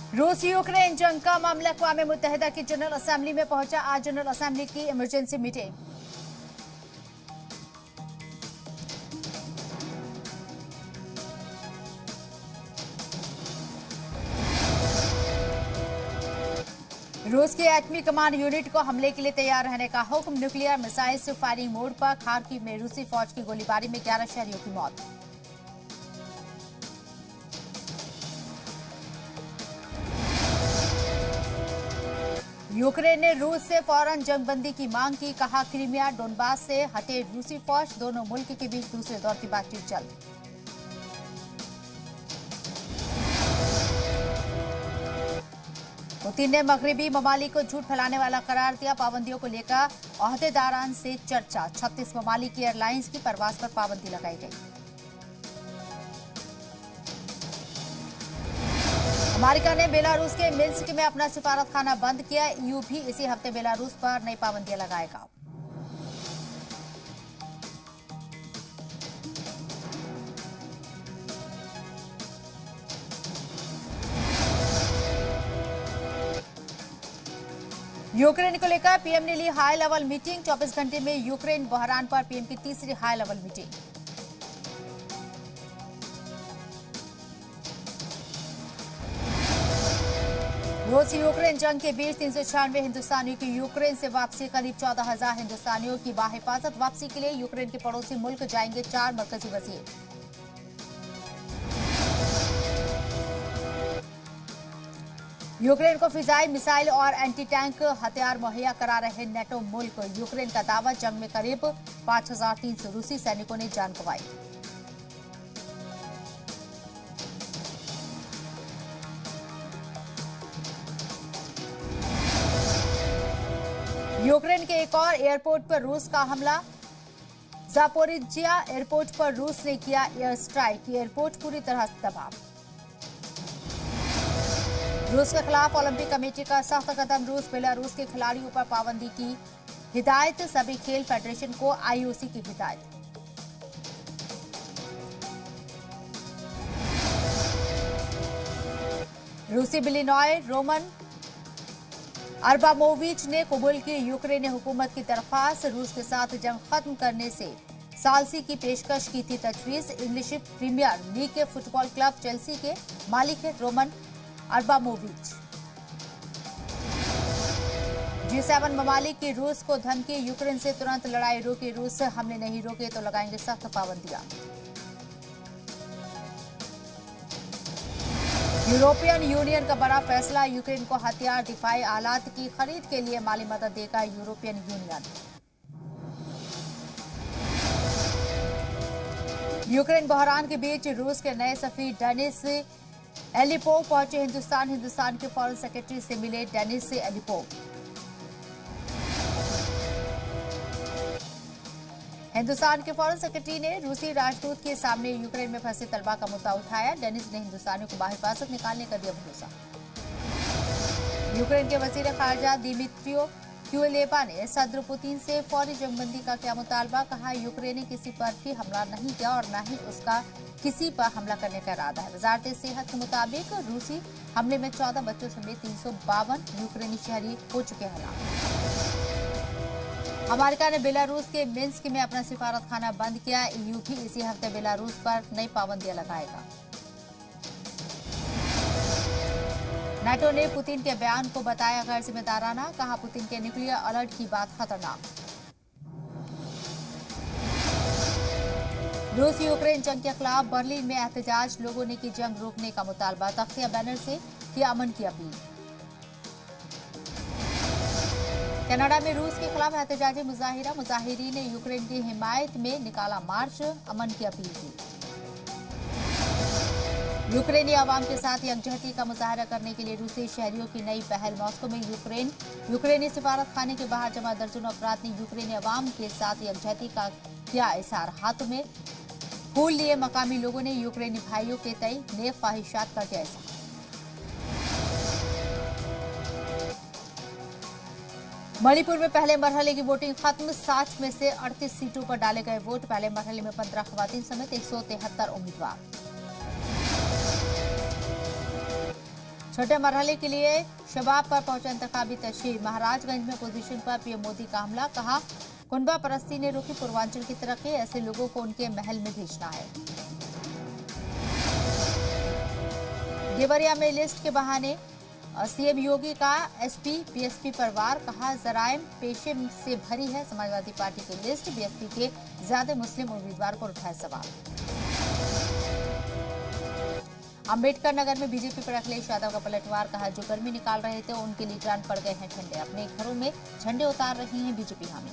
रूस यूक्रेन जंग का मामला अक़वाम मुत्तहिदा की जनरल असेंबली में पहुंचा। आज जनरल असेंबली की इमरजेंसी मीटिंग। रूस की एटमी कमांड यूनिट को हमले के लिए तैयार रहने का हुक्म। न्यूक्लियर मिसाइल से फायरिंग मोड पर खार्किव में रूसी फौज की गोलीबारी में 11 शहरियों की मौत। यूक्रेन ने रूस से फौरन जंगबंदी की मांग की। कहा, क्रीमिया डोनबास से हटे रूसी फौज। दोनों मुल्क के बीच दूसरे दौर की बातचीत जल्द। पुतिन ने मगरबी ममालिक को झूठ फैलाने वाला करार दिया। पाबंदियों को लेकर ओहदेदारान से चर्चा। 36 ममालिक एयरलाइंस की परवाज पर पाबंदी लगाई गई। अमेरिका ने बेलारूस के मिन्स्क में अपना सिफारतखाना बंद किया। ईयू भी इसी हफ्ते बेलारूस पर नई पाबंदियां लगाएगा। यूक्रेन को लेकर पीएम ने ली हाई लेवल मीटिंग। 24 घंटे में यूक्रेन बहरान पर पीएम की तीसरी हाई लेवल मीटिंग। रूस यूक्रेन जंग के बीच 396 हिंदुस्तानियों की यूक्रेन से वापसी। करीब 14,000 हिंदुस्तानियों की बाहिफाजत वापसी के लिए यूक्रेन के पड़ोसी मुल्क जाएंगे 4 मरकजी वजीर। यूक्रेन को फिजाई मिसाइल और एंटी टैंक हथियार मुहैया करा रहे नेटो मुल्क। यूक्रेन का दावा, जंग में करीब 5,300 रूसी सैनिकों ने जान गंवाई। यूक्रेन के एक और एयरपोर्ट पर रूस का हमला। जापोरिजिया एयरपोर्ट पर रूस ने किया एयर स्ट्राइक। एयरपोर्ट पूरी तरह तबाह। रूस के खिलाफ ओलंपिक कमेटी का सख्त कदम। रूस बेलारूस के खिलाड़ियों पर पाबंदी की हिदायत। सभी खेल फेडरेशन को आईओसी की हिदायत। रूसी बिलियनर रोमन अब्रामोविच ने कबूल की यूक्रेनी हुकूमत की दरख्वास्त। रूस के साथ जंग खत्म करने से सालसी की पेशकश की थी तजवीज। इंग्लिश प्रीमियर लीग के फुटबॉल क्लब चेल्सी के मालिक है रोमन अब्रामोविच। G7 ममालिक की रूस को धमकी। यूक्रेन से तुरंत लड़ाई रोके। रूस से हमले नहीं रोके तो लगाएंगे सख्त पाबंदियां। यूरोपियन यूनियन का बड़ा फैसला। यूक्रेन को हथियार दिफाई आलात की खरीद के लिए माली मदद देगा यूरोपियन यूनियन। यूक्रेन बहरान के बीच रूस के नए सफीर डेनिस एलिपोव पहुंचे हिंदुस्तान के फॉरेन सेक्रेटरी से मिले डेनिस एलिपोव। हिंदुस्तान के फॉरेन सेक्रेटरी ने रूसी राजदूत के सामने यूक्रेन में फंसे तलबा का मुद्दा उठाया। डेनिस ने हिंदुस्तानियों को बाहिफाजत निकालने का दिया भरोसा। यूक्रेन के वजीर खारजा दिमित्रियो क्यूलेबा ने सदर पुतिन से फौरी जंगबंदी का किया मुतालबा। कहा, यूक्रेन ने किसी पर भी हमला नहीं किया और न ही उसका किसी पर हमला करने का इरादा है। वजारत सेहत के मुताबिक रूसी हमले में 14 बच्चों समेत 352 यूक्रेनी शहरी हो चुके हलाक। अमेरिका ने बेलारूस के मिन्स्क में अपना सिफारतखाना बंद किया। ईयू भी इसी हफ्ते बेलारूस पर नई पाबंदियां लगाएगा। नाटो ने पुतिन के बयान को बताया गैर जिम्मेदाराना। कहा, पुतिन के न्यूक्लियर अलर्ट की बात खतरनाक। रूस यूक्रेन जंग के खिलाफ बर्लिन में एहतजाज। लोगों ने की जंग रोकने का मुतालबा। तख्तिया बैनर से किया अमन की अपील। कनाडा में रूस के खिलाफ एहतजाजी मुजाहिरा। मुजाहिरीन ने यूक्रेन की हिमायत में निकाला मार्च। अमन की अपील की। यूक्रेनी आवाम के साथ यकजहती का मुजाहरा करने के लिए रूसी शहरियों की नई पहल। मॉस्को में यूक्रेनी सिफारत खाने के बाहर जमा दर्जनों अफराद ने यूक्रेनी आवाम के साथ यकजहती का किया इजहार। हाथों में फूल लिए मकामी लोगों ने यूक्रेनी भाइयों के तय नेक ख्वाहिशात का किया इजहार। मणिपुर में पहले मरहले की वोटिंग खत्म। 60 में से 38 सीटों पर डाले गए वोट। पहले मरहले में 15 खवातीन समेत 173 उम्मीदवार। छठे मरहले के लिए शबाब पर पहुंचा इंतखाबी तशरीह। महाराजगंज में अपोजिशन पर पीएम मोदी का हमला, कहा कुनबा परस्ती ने रोकी पूर्वांचल की तरक्की, ऐसे लोगों को उनके महल में भेजना है। देवरिया में लिस्ट के बहाने सीएम योगी का एसपी बीएसपी पर वार, कहा जराइम पेशे से भरी है समाजवादी पार्टी की लिस्ट, बीएसपी के ज्यादा मुस्लिम उम्मीदवार पर उठाए सवाल। अंबेडकर नगर में बीजेपी पर अखिलेश यादव का पलटवार, कहा जो गर्मी निकाल रहे थे उनके लिए जान पड़ गए हैं ठंडे, अपने घरों में झंडे उतार रही हैं बीजेपी हामी।